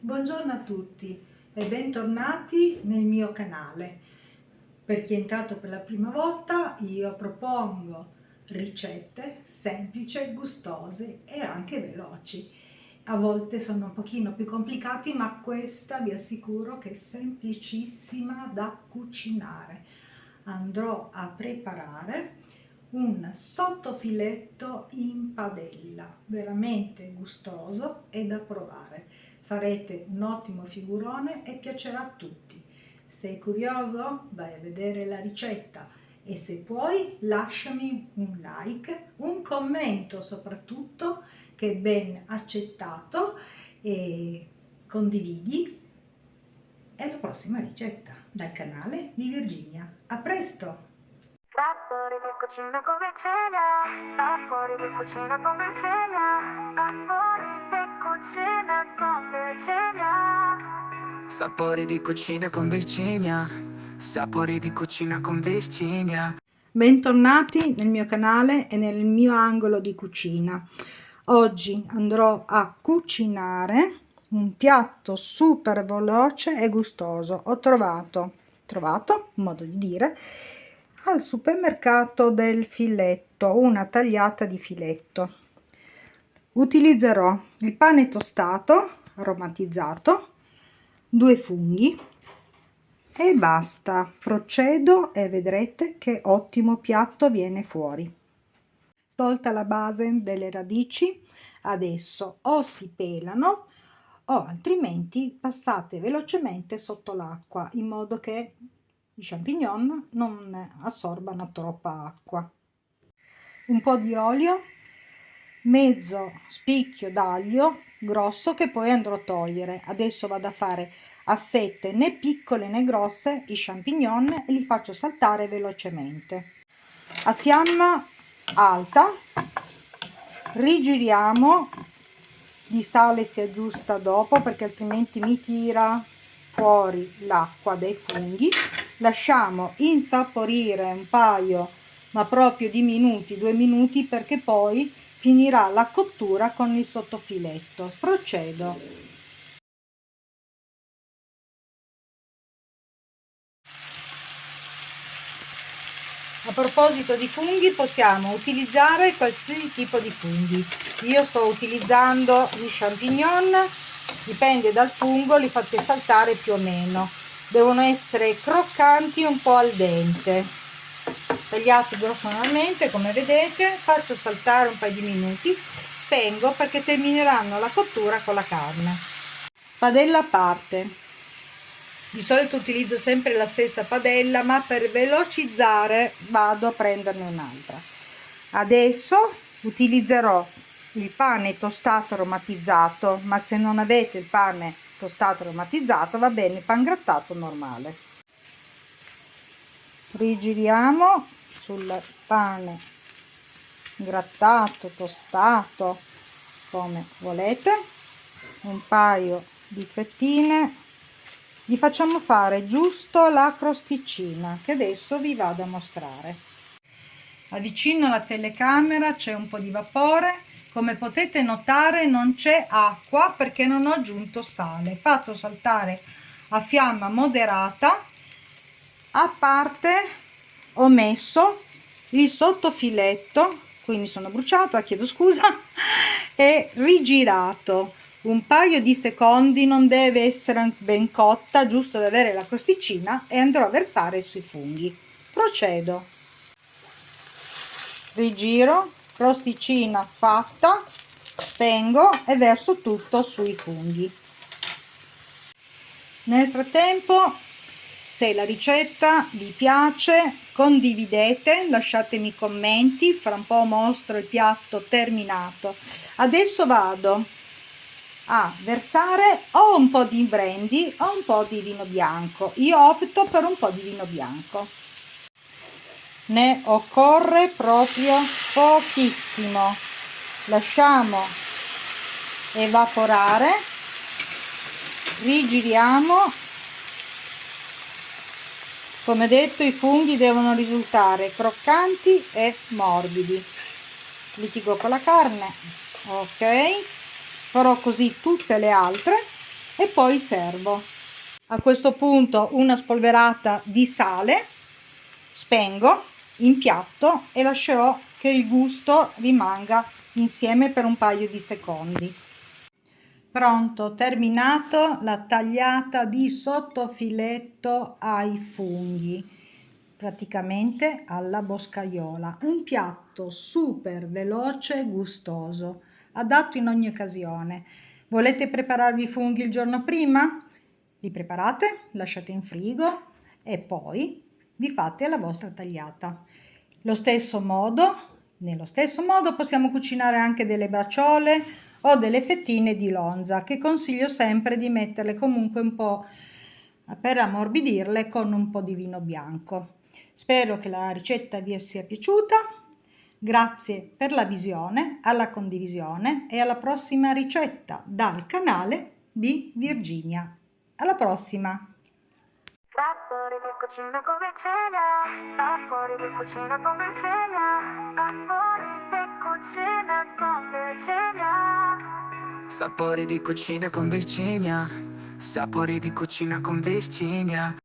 Buongiorno a tutti e bentornati nel mio canale. Per chi è entrato per la prima volta, io propongo ricette semplici, gustose e anche veloci. A volte sono un pochino più complicati, ma questa vi assicuro che è semplicissima da cucinare. Andrò a preparare un sottofiletto in padella, veramente gustoso e da provare. Farete un ottimo figurone e piacerà a tutti. Sei curioso? Vai a vedere la ricetta e se puoi lasciami un like, un commento soprattutto, che è ben accettato, e condividi. E alla prossima ricetta dal canale di Virginia. A presto! Sapori di cucina con Virginia, sapori di cucina con Virginia, sapori di cucina con Virginia. Sapori di cucina con Virginia, sapori di cucina con Virginia. Bentornati nel mio canale e nel mio angolo di cucina. Oggi andrò a cucinare un piatto super veloce e gustoso. Ho trovato, un modo di dire, al supermercato del filetto, una tagliata di filetto. Utilizzerò il pane tostato aromatizzato, 2 funghi e basta. Procedo e vedrete che ottimo piatto viene fuori. Tolta la base delle radici, adesso o si pelano o altrimenti passate velocemente sotto l'acqua in modo che i champignon non assorbano troppa acqua. Un po' di olio, mezzo spicchio d'aglio grosso che poi andrò a togliere. Adesso vado a fare a fette né piccole né grosse i champignon e li faccio saltare velocemente a fiamma alta. Rigiriamo, di sale si aggiusta dopo perché altrimenti mi tira fuori l'acqua dei funghi. Lasciamo insaporire un paio, ma proprio di minuti, 2 minuti, perché poi finirà la cottura con il sottofiletto. Procedo. A proposito di funghi, possiamo utilizzare qualsiasi tipo di funghi. Io sto utilizzando gli champignon, dipende dal fungo, li fate saltare più o meno. Devono essere croccanti, un po' al dente. Tagliati grossolanamente, come vedete, faccio saltare un paio di minuti, spengo perché termineranno la cottura con la carne. Padella a parte. Di solito utilizzo sempre la stessa padella, ma per velocizzare vado a prenderne un'altra. Adesso utilizzerò il pane tostato aromatizzato, ma se non avete il pane tostato aromatizzato va bene il pan grattato normale. Rigiriamo sul pane grattato, tostato, come volete, un paio di fettine. Gli facciamo fare giusto la crosticina che adesso vi vado a mostrare. Avvicino la telecamera, c'è un po' di vapore, come potete notare non c'è acqua perché non ho aggiunto sale. Fatto saltare a fiamma moderata. A parte ho messo il sottofiletto, qui mi sono bruciata, chiedo scusa, e rigirato un paio di secondi, non deve essere ben cotta, giusto da avere la crosticina, e andrò a versare sui funghi. Procedo. Rigiro, crosticina fatta, spengo e verso tutto sui funghi. Nel frattempo, se la ricetta vi piace, condividete, lasciatemi commenti, fra un po' mostro il piatto terminato. Adesso vado a versare o un po' di brandy o un po' di vino bianco. Io opto per un po' di vino bianco. Ne occorre proprio pochissimo. Lasciamo evaporare, rigiriamo. Come detto, i funghi devono risultare croccanti e morbidi. Litigo con la carne, ok. Farò così tutte le altre e poi servo. A questo punto una spolverata di sale, spengo, impiatto e lascerò che il gusto rimanga insieme per un paio di secondi. Pronto, terminato la tagliata di sottofiletto ai funghi, praticamente alla boscaiola. Un piatto super veloce e gustoso, adatto in ogni occasione. Volete prepararvi i funghi il giorno prima? Li preparate, lasciate in frigo e poi vi fate la vostra tagliata. Nello stesso modo possiamo cucinare anche delle braciole o delle fettine di lonza, che consiglio sempre di metterle comunque un po' per ammorbidirle con un po' di vino bianco. Spero che la ricetta vi sia piaciuta. Grazie per la visione, alla condivisione e alla prossima ricetta dal canale di Virginia. Alla prossima! Sapori di cucina con Virginia, sapori di cucina con Virginia, sapori di cucina con Virginia. Sapori di cucina con Virginia, sapori di cucina con Virginia.